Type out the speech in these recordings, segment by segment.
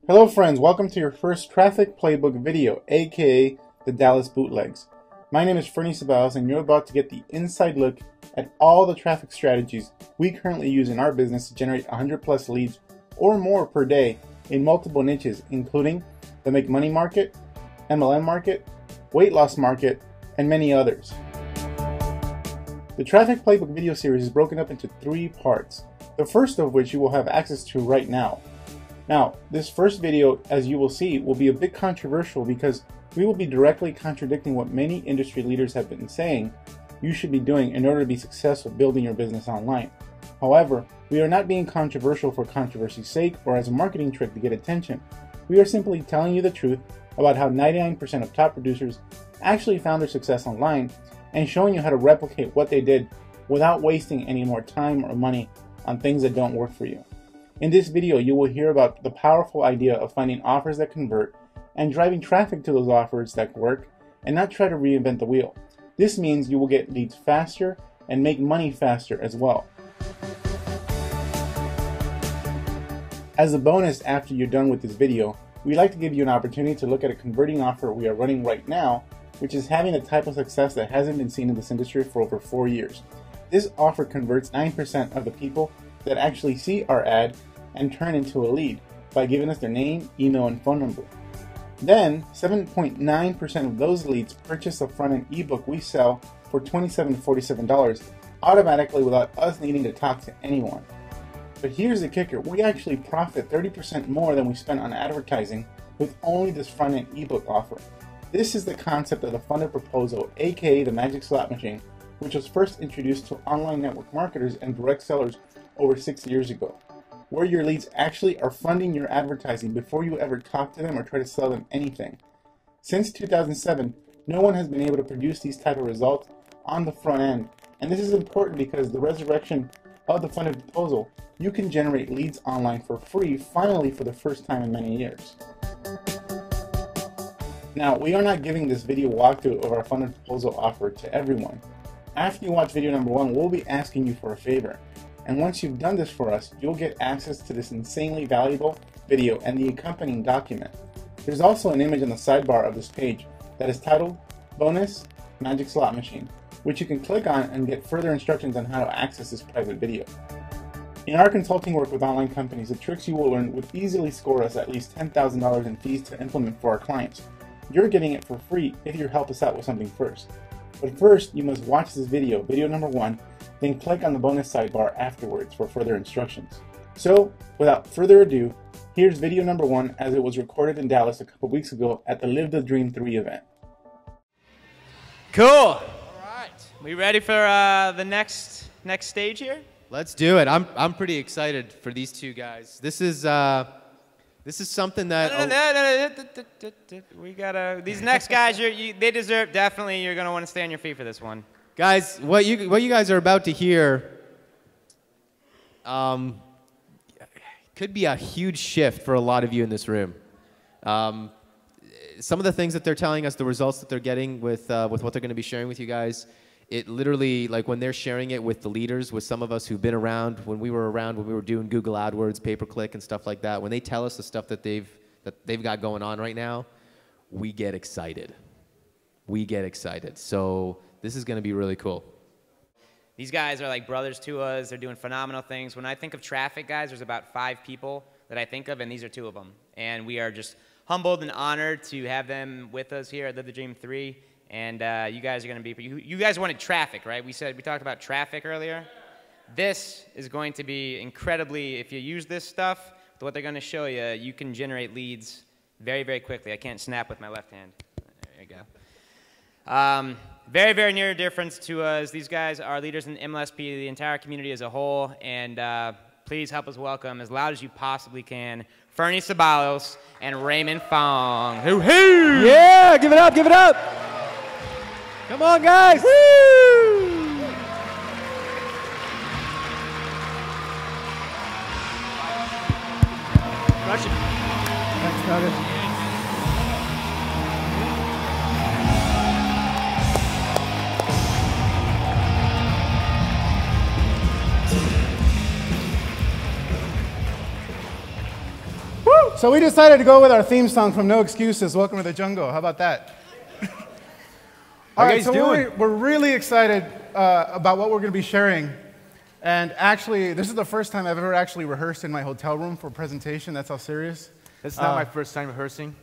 Hello friends, welcome to your first traffic playbook video, aka the Dallas bootlegs. My name is Fernie Sabalos and you're about to get the inside look at all the traffic strategies we currently use in our business to generate 100 plus leads or more per day in multiple niches, including the make money market, MLM market, weight loss market, and many others. The traffic playbook video series is broken up into 3 parts, the first of which you will have access to right now. Now, this first video, as you will see, will be a bit controversial because we will be directly contradicting what many industry leaders have been saying you should be doing in order to be successful building your business online. However, we are not being controversial for controversy's sake or as a marketing trick to get attention. We are simply telling you the truth about how 99% of top producers actually found their success online and showing you how to replicate what they did without wasting any more time or money on things that don't work for you. In this video, you will hear about the powerful idea of finding offers that convert and driving traffic to those offers that work and not try to reinvent the wheel. This means you will get leads faster and make money faster as well. As a bonus after you're done with this video, we'd like to give you an opportunity to look at a converting offer we are running right now, which is having a type of success that hasn't been seen in this industry for over 4 years. This offer converts 9% of the people that actually see our ad and turn into a lead by giving us their name, email, and phone number. Then, 7.9% of those leads purchase a front-end ebook we sell for $27 to $47 automatically without us needing to talk to anyone. But here's the kicker, we actually profit 30% more than we spend on advertising with only this front-end ebook offer. This is the concept of the funded proposal, aka the magic slot machine, which was first introduced to online network marketers and direct sellers over 6 years ago, where your leads actually are funding your advertising before you ever talk to them or try to sell them anything. Since 2007, no one has been able to produce these type of results on the front end, and this is important because the resurrection of the funded proposal, you can generate leads online for free finally for the first time in many years. Now, we are not giving this video walkthrough of our funded proposal offer to everyone. After you watch video number 1, we'll be asking you for a favor. And once you've done this for us, you'll get access to this insanely valuable video and the accompanying document. There's also an image on the sidebar of this page that is titled Bonus Magic Slot Machine, which you can click on and get further instructions on how to access this private video. In our consulting work with online companies, the tricks you will learn would easily score us at least $10,000 in fees to implement for our clients. You're getting it for free if you help us out with something first. But first, you must watch this video, video number 1, then click on the bonus sidebar afterwards for further instructions. So, without further ado, here's video number 1 as it was recorded in Dallas a couple weeks ago at the Live the Dream 3 event. Cool. All right. We ready for the next stage here? Let's do it. I'm pretty excited for these two guys. This is something that we gotta. These next guys, they deserve. Definitely, you're gonna want to stay on your feet for this one. Guys, what you guys are about to hear could be a huge shift for a lot of you in this room. Some of the things that they're telling us, the results that they're getting with what they're going to be sharing with you guys, it literally, like when they're sharing it with the leaders, with some of us who've been around when we were doing Google AdWords, pay-per-click, and stuff like that, when they tell us the stuff that they've got going on right now, we get excited. We get excited. So this is going to be really cool. These guys are like brothers to us. They're doing phenomenal things. When I think of traffic, guys, there's about 5 people that I think of, and these are 2 of them. And we are just humbled and honored to have them with us here at Live the Dream 3. And you guys are going to be, you guys wanted traffic, right? We talked about traffic earlier. This is going to be incredibly, if you use this stuff, what they're going to show you, you can generate leads very, very quickly. I can't snap with my left hand. There you go. Very, very near difference to us. These guys are leaders in MLSP, the entire community as a whole, and please help us welcome, as loud as you possibly can, Fernie Sabalos and Raymond Fong. Hoo-hoo! Yeah, give it up, give it up! Come on, guys! Woo! Crush it. Thanks, Carter. So we decided to go with our theme song from No Excuses, Welcome to the Jungle. How about that? All right, so we're really excited about what we're going to be sharing. And actually, this is the first time I've ever actually rehearsed in my hotel room for a presentation. That's how serious. It's not my first time rehearsing.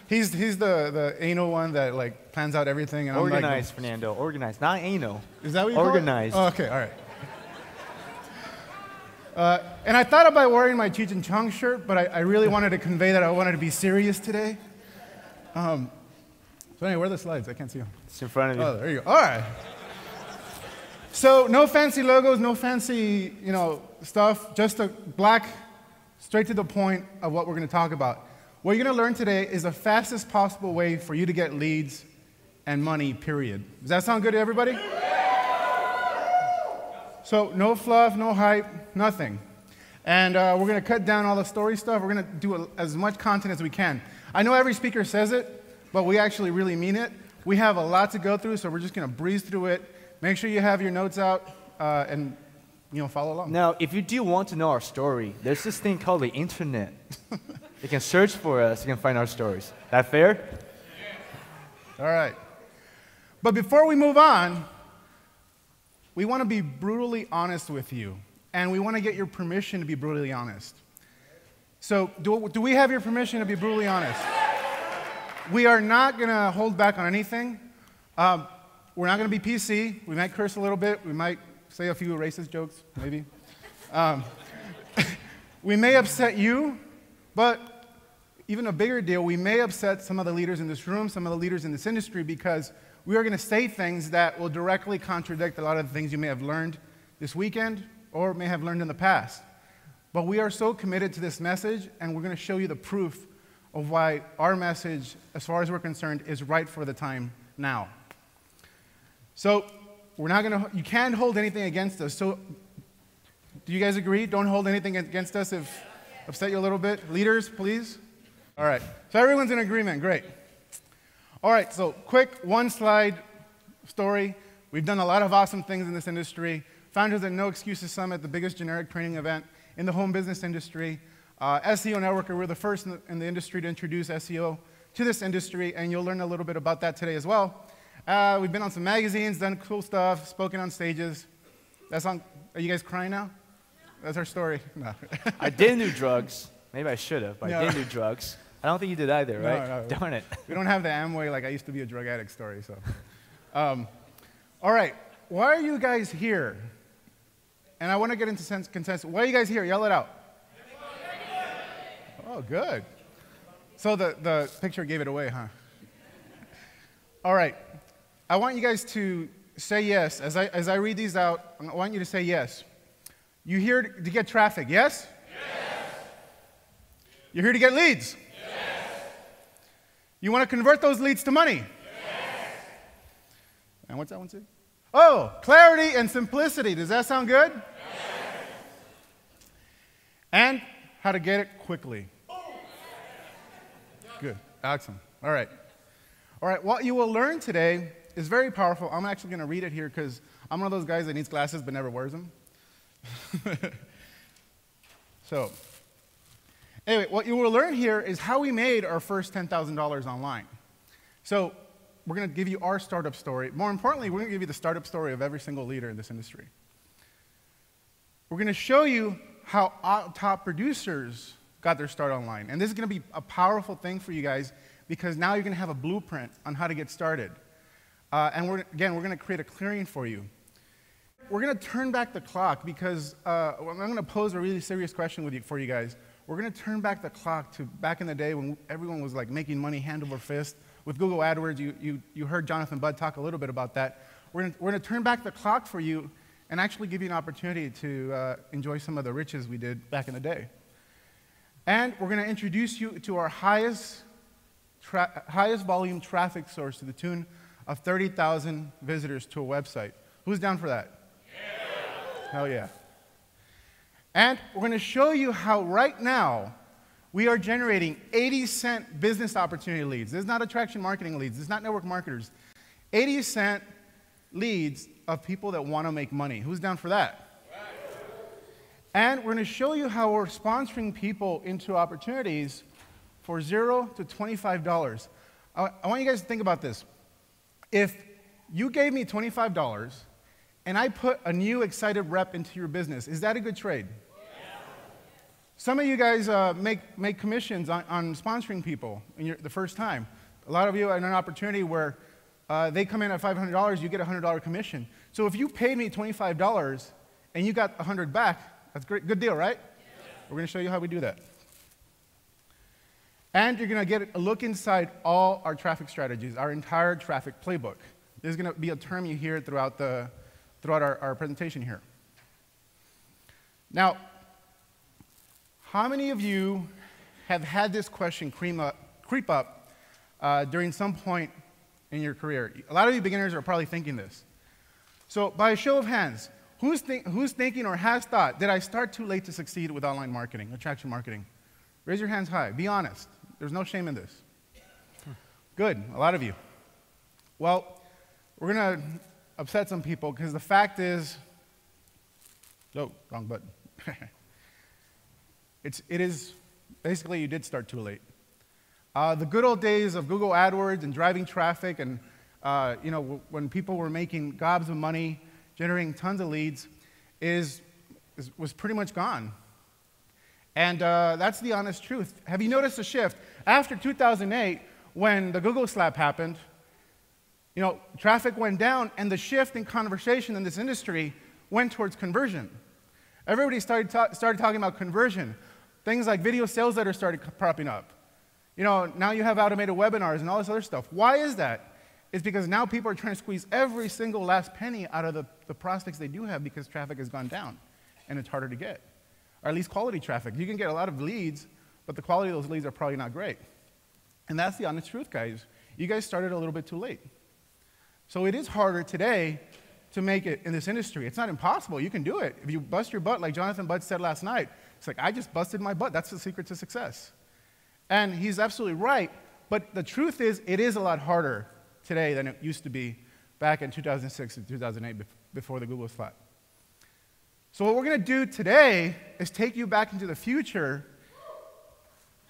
He's the anal one that like plans out everything. And organized, I'm like, Fernando. Organized, not anal. Is that what you organized? Call it? Oh, okay, all right. And I thought about wearing my Cheech and Chong shirt, but I really wanted to convey that I wanted to be serious today. So anyway, where are the slides? I can't see them. It's in front of you. Oh, there you go. All right. So no fancy logos, no fancy, stuff. Just a black, straight to the point of what we're going to talk about. What you're going to learn today is the fastest possible way for you to get leads and money, period. Does that sound good to everybody? So no fluff, no hype, nothing. And we're going to cut down all the story stuff. We're going to do as much content as we can. I know every speaker says it, but we actually really mean it. We have a lot to go through, so we're just going to breeze through it. Make sure you have your notes out and follow along. Now, if you do want to know our story, there's this thing called the internet. You can search for us. You can find our stories. That fair? All right. But before we move on, we want to be brutally honest with you, and we want to get your permission to be brutally honest. So do we have your permission to be brutally honest? We are not going to hold back on anything. We're not going to be PC. We might curse a little bit. We might say a few racist jokes, maybe. We may upset you, but even a bigger deal, we may upset some of the leaders in this room, some of the leaders in this industry, because we are going to say things that will directly contradict a lot of the things you may have learned this weekend or may have learned in the past. But we are so committed to this message, and we're going to show you the proof of why our message, as far as we're concerned, is right for the time now. So you can't hold anything against us. So do you guys agree? Don't hold anything against us if upset you a little bit. Leaders, please. All right. So everyone's in agreement. Great. All right. So quick one-slide story. We've done a lot of awesome things in this industry. Founders at No Excuses Summit, the biggest generic training event in the home business industry. SEO Networker, we're the first in the industry to introduce SEO to this industry, and you'll learn a little bit about that today as well. We've been on some magazines, done cool stuff, spoken on stages. Are you guys crying now? That's our story. No. I didn't do drugs. Maybe I should have, but I didn't do drugs. I don't think you did either, right? No. Darn it. We don't have the Amway, like I used to be a drug addict story. So, all right. Why are you guys here? And I want to get into consensus. Why are you guys here? Yell it out. Oh, good. So the picture gave it away, huh? All right. I want you guys to say yes. As I read these out, I want you to say yes. You're here to get traffic, yes? Yes. You're here to get leads? Yes. You want to convert those leads to money? Yes. And what's that one say? Oh, clarity and simplicity. Does that sound good? Yes. And how to get it quickly. Good. Excellent. All right. All right. What you will learn today is very powerful. I'm actually going to read it here because I'm one of those guys that needs glasses but never wears them. So, anyway, what you will learn here is how we made our first $10,000 online. So, we're going to give you our startup story. More importantly, we're going to give you the startup story of every single leader in this industry. We're going to show you how top producers got their start online. And this is going to be a powerful thing for you guys because now you're going to have a blueprint on how to get started. And we're going to create a clearing for you. We're going to turn back the clock because I'm going to pose a really serious question for you guys. We're going to turn back the clock to back in the day when everyone was like making money hand over fist. With Google AdWords, you heard Jonathan Budd talk a little bit about that. We're going to turn back the clock for you and actually give you an opportunity to enjoy some of the riches we did back in the day. And we're going to introduce you to our highest volume traffic source to the tune of 30,000 visitors to a website. Who's down for that? Yeah. Hell yeah. And we're going to show you how right now we are generating 80-cent business opportunity leads. This is not attraction marketing leads. This is not network marketers. 80-cent leads of people that want to make money. Who's down for that? And we're going to show you how we're sponsoring people into opportunities for $0 to $25. I want you guys to think about this. If you gave me $25 and I put a new excited rep into your business, is that a good trade? Yeah. Some of you guys make commissions on sponsoring people the first time. A lot of you are in an opportunity where they come in at $500, you get a $100 commission. So if you paid me $25 and you got $100 back, that's great, good deal, right? Yeah. We're going to show you how we do that. And you're going to get a look inside all our traffic strategies, our entire traffic playbook. There's going to be a term you hear throughout our presentation here. Now, how many of you have had this question creep up during some point in your career? A lot of you beginners are probably thinking this. So by a show of hands, who's thinking or has thought, did I start too late to succeed with online marketing, attraction marketing? Raise your hands high. Be honest. There's no shame in this. Good, a lot of you. Well, we're going to upset some people because the fact is, oh, wrong button. It is, basically you did start too late. The good old days of Google AdWords and driving traffic and when people were making gobs of money, generating tons of leads, was pretty much gone. And that's the honest truth. Have you noticed a shift? After 2008, when the Google slap happened, traffic went down, and the shift in conversation in this industry went towards conversion. Everybody started talking about conversion. Things like video sales letters started popping up. Now you have automated webinars and all this other stuff. Why is that? It's because now people are trying to squeeze every single last penny out of the prospects they do have because traffic has gone down, and it's harder to get. Or at least quality traffic. You can get a lot of leads, but the quality of those leads are probably not great. And that's the honest truth, guys. You guys started a little bit too late. So it is harder today to make it in this industry. It's not impossible. You can do it. If you bust your butt, like Jonathan Budd said last night, it's like, I just busted my butt. That's the secret to success. And he's absolutely right. But the truth is, it is a lot harder today than it used to be back in 2006 and 2008 before the Google slap. So what we're going to do today is take you back into the future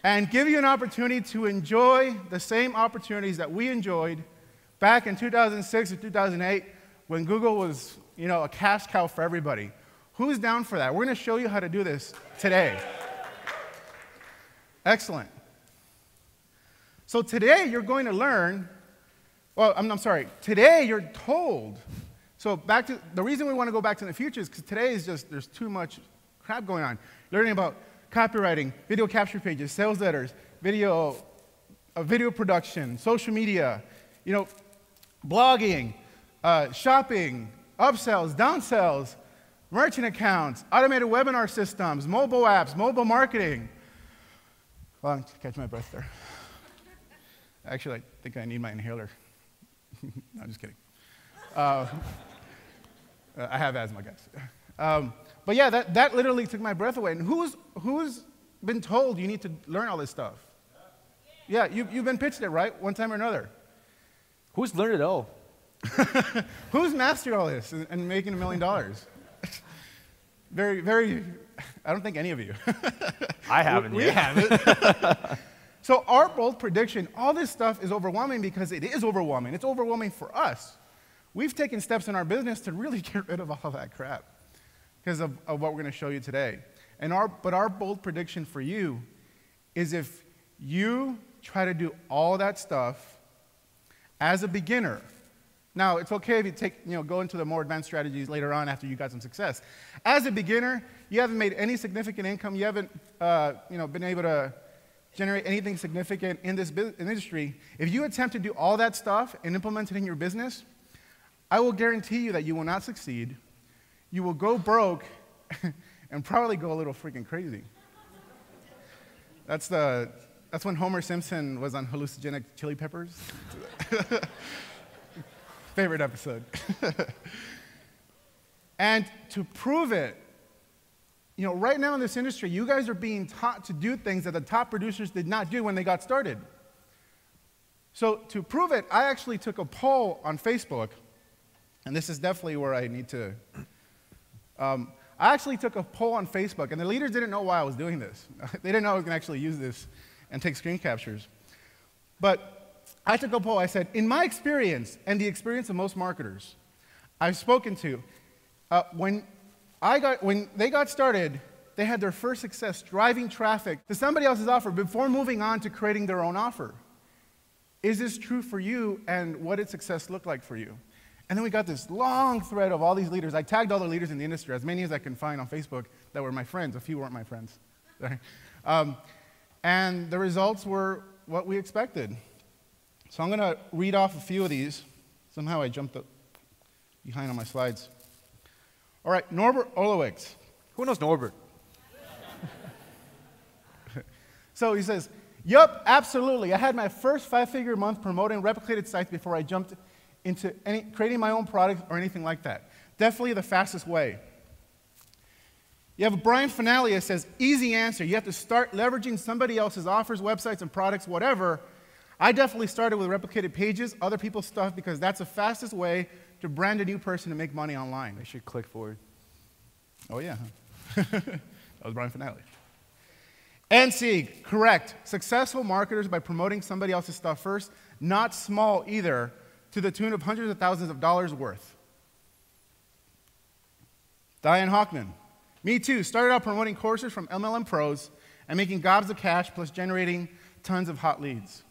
and give you an opportunity to enjoy the same opportunities that we enjoyed back in 2006 or 2008 when Google was, a cash cow for everybody. Who's down for that? We're going to show you how to do this today. Excellent. So today you're going to learn, I'm sorry, today you're told. So the reason we want to go back to the future is because today is just, there's too much crap going on. Learning about copywriting, video capture pages, sales letters, video production, social media, blogging, shopping, upsells, downsells, merchant accounts, automated webinar systems, mobile apps, mobile marketing. Well, I'm catch my breath there. Actually, I think I need my inhaler. No, I'm just kidding. I have asthma, guys. But yeah, that literally took my breath away. And who's been told you need to learn all this stuff? Yeah, you've been pitched it, right? One time or another. Who's learned it all? Who's mastered all this and making $1 million? Very, very, I don't think any of you. I haven't We yet. haven't. So our bold prediction, all this stuff is overwhelming because it is overwhelming. It's overwhelming for us. We've taken steps in our business to really get rid of all that crap because of what we're going to show you today. But our bold prediction for you is if you try to do all that stuff as a beginner. Now, it's okay if you go into the more advanced strategies later on after you got some success. As a beginner, you haven't made any significant income. You haven't been able to generate anything significant in this industry. If you attempt to do all that stuff and implement it in your business, I will guarantee you that you will not succeed. You will go broke and probably go a little freaking crazy. That's when Homer Simpson was on hallucinogenic chili peppers. Favorite episode. And to prove it, right now in this industry, you guys are being taught to do things that the top producers did not do when they got started. So to prove it, I actually took a poll on Facebook, and this is definitely where I need to. I I actually took a poll on Facebook, and the leaders didn't know why I was doing this. They didn't know I was going to actually use this and take screen captures. But I took a poll. I said, in my experience and the experience of most marketers I've spoken to, when they got started, they had their first success driving traffic to somebody else's offer before moving on to creating their own offer. Is this true for you, and what did success look like for you? And then we got this long thread of all these leaders. I tagged all the leaders in the industry, as many as I can find on Facebook that were my friends. A few weren't my friends. Sorry. And the results were what we expected. So I'm going to read off a few of these. Somehow I jumped up behind on my slides. All right, Norbert Olowicz. Who knows Norbert? So he says, yup, absolutely. I had my first 5-figure month promoting replicated sites before I jumped into creating my own product or anything like that. Definitely the fastest way. You have Brian Finale that says, easy answer. You have to start leveraging somebody else's offers, websites, and products, whatever. I definitely started with replicated pages, other people's stuff, because that's the fastest way to brand a new person and make money online. Make sure you click forward. Oh, yeah. That was Brian Finale. NC, correct. Successful marketers by promoting somebody else's stuff first, not small either, to the tune of hundreds of thousands of dollars worth. Diane Hockman, me too. Started out promoting courses from MLM pros and making gobs of cash plus generating tons of hot leads.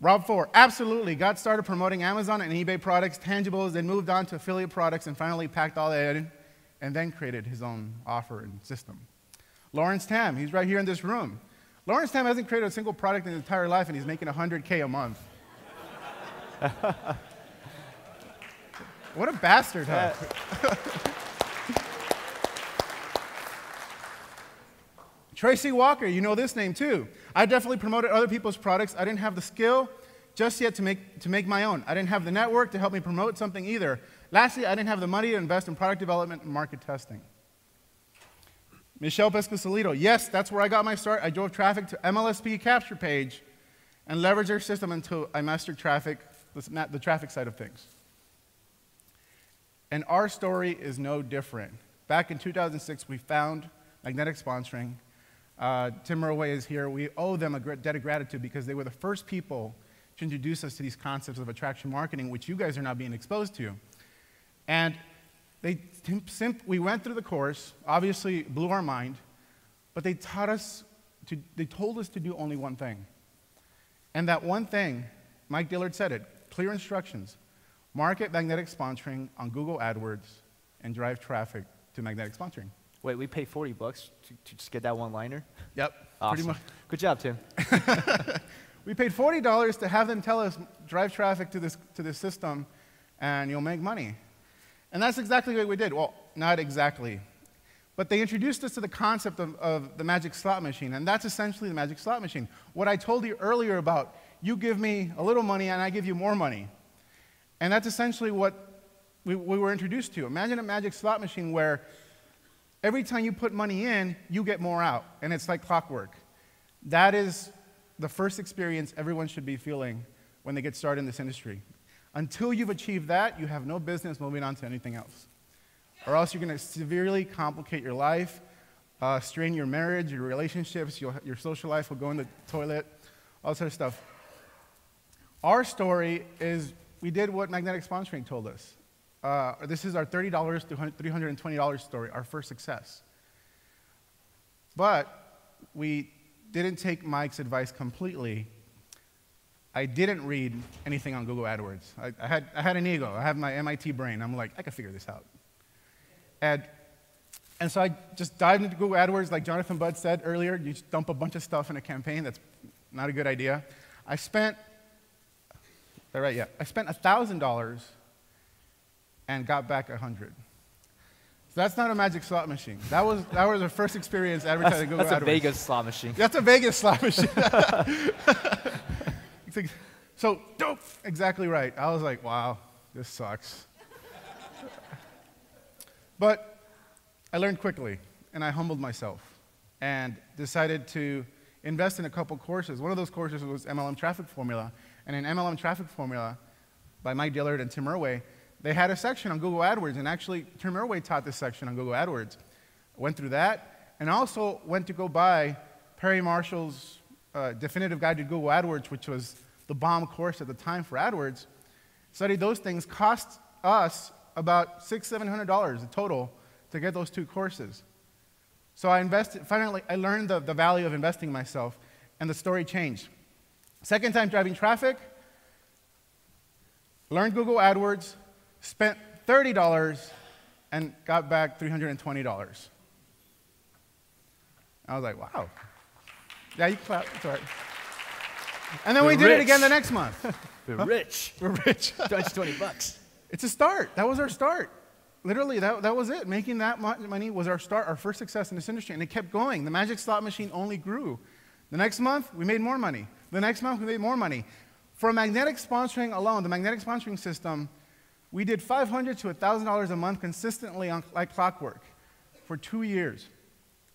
Rob Four, absolutely. Got started promoting Amazon and eBay products, tangibles, then moved on to affiliate products and finally packed all that in and then created his own offer and system. Lawrence Tam, he's right here in this room. Lawrence Tam hasn't created a single product in his entire life, and he's making $100K a month. What a bastard, huh? Tracy Walker, you know this name too. I definitely promoted other people's products. I didn't have the skill just yet to make my own. I didn't have the network to help me promote something either. Lastly, I didn't have the money to invest in product development and market testing. Michelle Pescosolido, yes, that's where I got my start. I drove traffic to MLSP capture page and leveraged their system until I mastered traffic, the traffic side of things. And our story is no different. Back in 2006, we found Magnetic Sponsoring. Tim Murray is here. We owe them a debt of gratitude because they were the first people to introduce us to these concepts of attraction marketing, which you guys are now being exposed to. And we went through the course, obviously blew our mind, but they told us to do only one thing. And that one thing, Mike Dillard said it, clear instructions, market Magnetic Sponsoring on Google AdWords and drive traffic to Magnetic Sponsoring. Wait, we paid $40 to just get that one-liner? Yep, awesome. Pretty much. Good job, Tim. We paid $40 to have them tell us, drive traffic to this system, and you'll make money. And that's exactly what we did. Well, not exactly. But they introduced us to the concept of the magic slot machine, and that's essentially the magic slot machine. What I told you earlier about, you give me a little money and I give you more money. And that's essentially what we were introduced to. Imagine a magic slot machine where every time you put money in, you get more out, and it's like clockwork. That is the first experience everyone should be feeling when they get started in this industry. Until you've achieved that, you have no business moving on to anything else. Or else you're going to severely complicate your life, strain your marriage, your relationships, your social life will go in the toilet, all sort of stuff. Our story is we did what Magnetic Sponsoring told us. This is our $30 to $320 story, our first success. But we didn't take Mike's advice completely. I didn't read anything on Google AdWords. I had an ego. I have my MIT brain. I'm like, I can figure this out. And so I just dived into Google AdWords, like Jonathan Budd said earlier. You just dump a bunch of stuff in a campaign. That's not a good idea. I spent $1,000 and got back 100. So that's not a magic slot machine. That was our first experience advertising Google AdWords. That's a Vegas slot machine. That's a Vegas slot machine. So, dope, exactly right. I was like, wow, this sucks. But I learned quickly, and I humbled myself, and decided to invest in a couple courses. One of those courses was MLM Traffic Formula, and in MLM Traffic Formula, by Mike Dillard and Tim Murray, they had a section on Google AdWords, and actually Tim Irway taught this section on Google AdWords. I went through that, and also went to go buy Perry Marshall's Definitive Guide to Google AdWords, which was the bomb course at the time for AdWords. Studied those things, cost us about $600–700 in total to get those 2 courses. So I invested, finally I learned the value of investing in myself, and the story changed. Second time driving traffic, learned Google AdWords, spent $30, and got back $320. I was like, wow. Yeah, you clap, it's all right. And then we did it again the next month. We're rich. We're rich. That's $20. It's a start. That was our start. Literally, that was it. Making that money was our start, our first success in this industry, and it kept going. The magic slot machine only grew. The next month, we made more money. The next month, we made more money. For magnetic sponsoring alone, the magnetic sponsoring system, we did $500 to $1,000 a month consistently like clockwork for 2 years.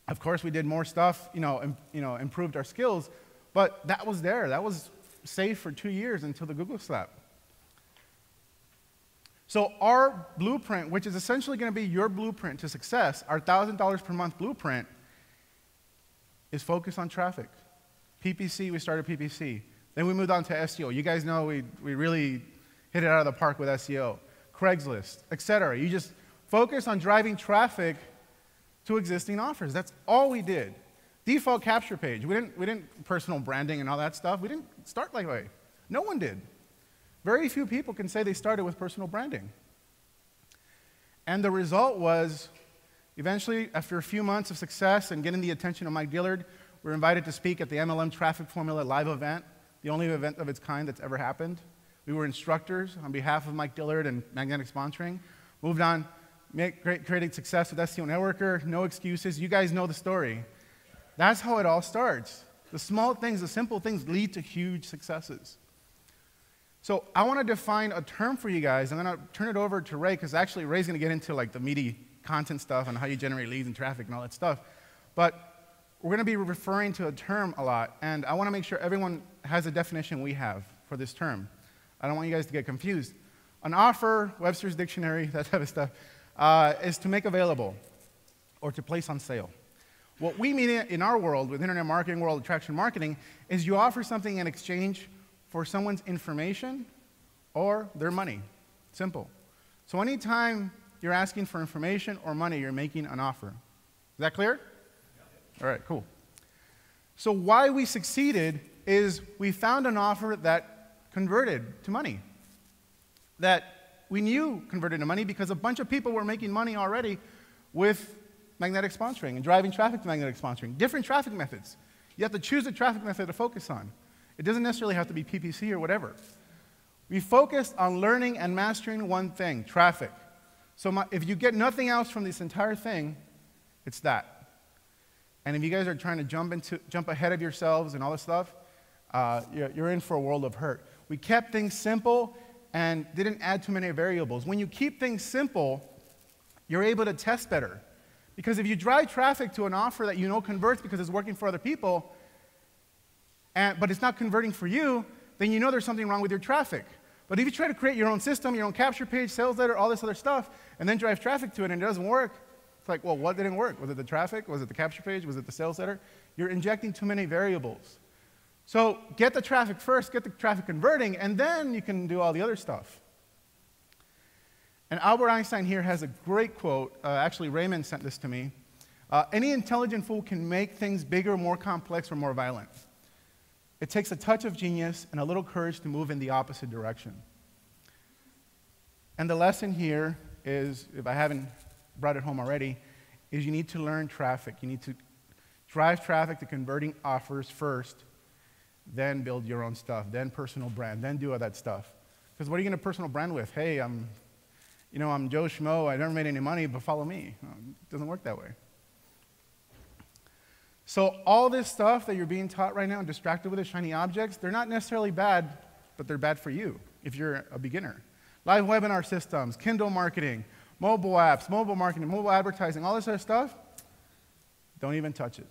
Of course, we did more stuff, improved our skills, but that was there. That was safe for 2 years until the Google slap. So our blueprint, which is essentially going to be your blueprint to success, our $1,000 per month blueprint, is focused on traffic. PPC, we started PPC. Then we moved on to SEO. You guys know we really hit it out of the park with SEO. Craigslist, etc. You just focus on driving traffic to existing offers. That's all we did. Default capture page. We didn't personal branding and all that stuff. We didn't start that way. No one did. Very few people can say they started with personal branding. And the result was, eventually, after a few months of success and getting the attention of Mike Dillard, we were invited to speak at the MLM Traffic Formula live event, the only event of its kind that's ever happened. We were instructors on behalf of Mike Dillard and Magnetic Sponsoring. Moved on, created success with SEO Networker, no excuses. You guys know the story. That's how it all starts. The small things, the simple things lead to huge successes. So I want to define a term for you guys. I'm going to turn it over to Ray, because actually Ray's going to get into like the meaty content stuff and how you generate leads and traffic and all that stuff. But we're going to be referring to a term a lot, and I want to make sure everyone has a definition we have for this term. I don't want you guys to get confused. An offer, Webster's Dictionary, that type of stuff, is to make available or to place on sale. What we mean in our world, with internet marketing world, attraction marketing, is you offer something in exchange for someone's information or their money. Simple. So anytime you're asking for information or money, you're making an offer. Is that clear? All right, cool. So why we succeeded is we found an offer that converted to money, that we knew converted to money because a bunch of people were making money already with magnetic sponsoring and driving traffic to magnetic sponsoring. Different traffic methods. You have to choose a traffic method to focus on. It doesn't necessarily have to be PPC or whatever. We focused on learning and mastering one thing, traffic. So if you get nothing else from this entire thing, it's that. And if you guys are trying to jump ahead of yourselves and all this stuff, you're in for a world of hurt. We kept things simple and didn't add too many variables. When you keep things simple, you're able to test better. Because if you drive traffic to an offer that you know converts because it's working for other people, but it's not converting for you, then you know there's something wrong with your traffic. But if you try to create your own system, your own capture page, sales letter, all this other stuff, and then drive traffic to it and it doesn't work, it's like, well, what didn't work? Was it the traffic? Was it the capture page? Was it the sales letter? You're injecting too many variables. So get the traffic first, get the traffic converting, and then you can do all the other stuff. And Albert Einstein here has a great quote. Actually, Raymond sent this to me. Any intelligent fool can make things bigger, more complex, or more violent. It takes a touch of genius and a little courage to move in the opposite direction. And the lesson here is, if I haven't brought it home already, is you need to learn traffic. You need to drive traffic to converting offers first, then build your own stuff, then personal brand, then do all that stuff. Because what are you going to personal brand with? Hey, I'm Joe Schmo, I never made any money, but follow me. It doesn't work that way. So all this stuff that you're being taught right now and distracted with the shiny objects, they're not necessarily bad, but they're bad for you if you're a beginner. Live webinar systems, Kindle marketing, mobile apps, mobile marketing, mobile advertising, all this other stuff, don't even touch it.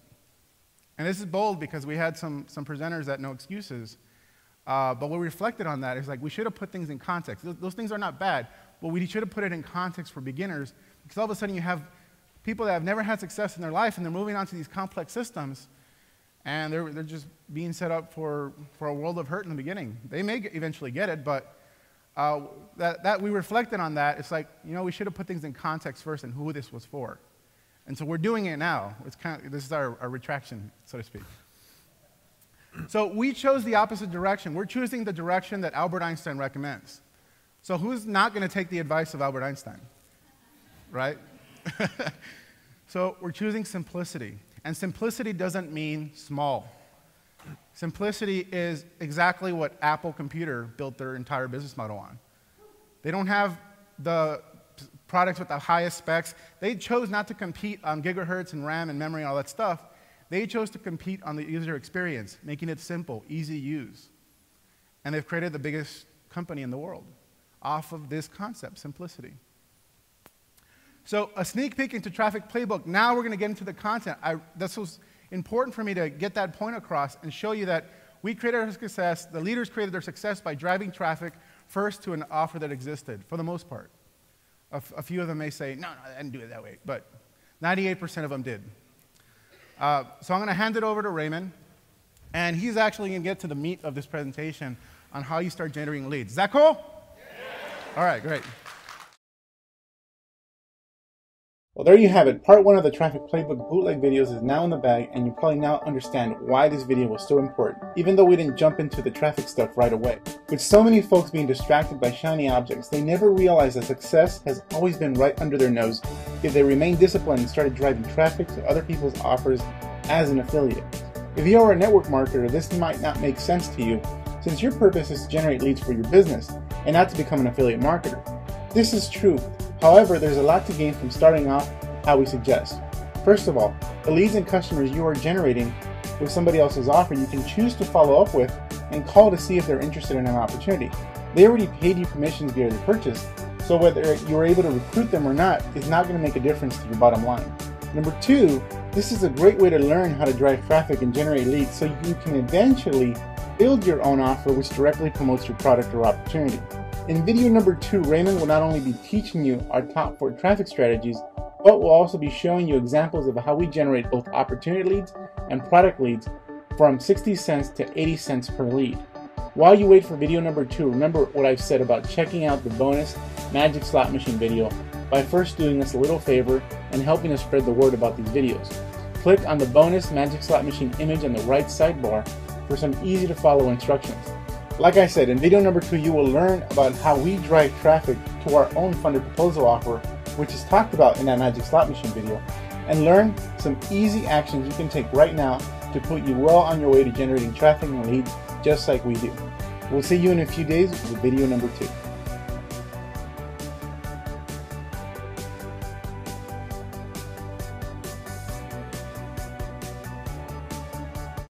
And this is bold because we had some presenters that no excuses, but what we reflected on that is like we should have put things in context. Those things are not bad, but we should have put it in context for beginners, because all of a sudden you have people that have never had success in their life and they're moving on to these complex systems, and they're just being set up for a world of hurt in the beginning. They may eventually get it, but that we reflected on that. It's like, you know, we should have put things in context first and who this was for. And so we're doing it now. It's this is our retraction, so to speak. So we chose the opposite direction. We're choosing the direction that Albert Einstein recommends. So who's not going to take the advice of Albert Einstein? Right? So we're choosing simplicity. And simplicity doesn't mean small. Simplicity is exactly what Apple Computer built their entire business model on. They don't have the products with the highest specs. They chose not to compete on gigahertz and RAM and memory and all that stuff. They chose to compete on the user experience, making it simple, easy to use. And they've created the biggest company in the world off of this concept, simplicity. So a sneak peek into Traffic Playbook. Now we're going to get into the content. This was important for me to get that point across and show you that we created our success, the leaders created their success by driving traffic first to an offer that existed, for the most part. A few of them may say, no, I didn't do it that way, but 98% of them did. So I'm going to hand it over to Raymond, and he's actually going to get to the meat of this presentation on how you start generating leads. Is that cool? Yeah. All right, great. Well, there you have it. Part 1 of the Traffic Playbook bootleg videos is now in the bag, and you probably now understand why this video was so important, even though we didn't jump into the traffic stuff right away. With so many folks being distracted by shiny objects, they never realize that success has always been right under their nose if they remain disciplined and started driving traffic to other people's offers as an affiliate. If you are a network marketer, this might not make sense to you, since your purpose is to generate leads for your business and not to become an affiliate marketer. This is true. However, there's a lot to gain from starting off how we suggest. First of all, the leads and customers you are generating with somebody else's offer, you can choose to follow up with and call to see if they're interested in an opportunity. They already paid you commissions via the purchase, so whether you're able to recruit them or not is not going to make a difference to your bottom line. Number 2, this is a great way to learn how to drive traffic and generate leads so you can eventually build your own offer which directly promotes your product or opportunity. In video number 2, Raymond will not only be teaching you our top 4 traffic strategies, but we'll also be showing you examples of how we generate both opportunity leads and product leads from 60 cents to 80 cents per lead. While you wait for video number 2, remember what I've said about checking out the bonus Magic Slot Machine video by first doing us a little favor and helping us spread the word about these videos. Click on the bonus Magic Slot Machine image on the right sidebar for some easy to follow instructions. Like I said, in video number 2, you will learn about how we drive traffic to our own funded proposal offer, which is talked about in that Magic Slot Machine video, and learn some easy actions you can take right now to put you well on your way to generating traffic and leads just like we do. We'll see you in a few days with video number 2.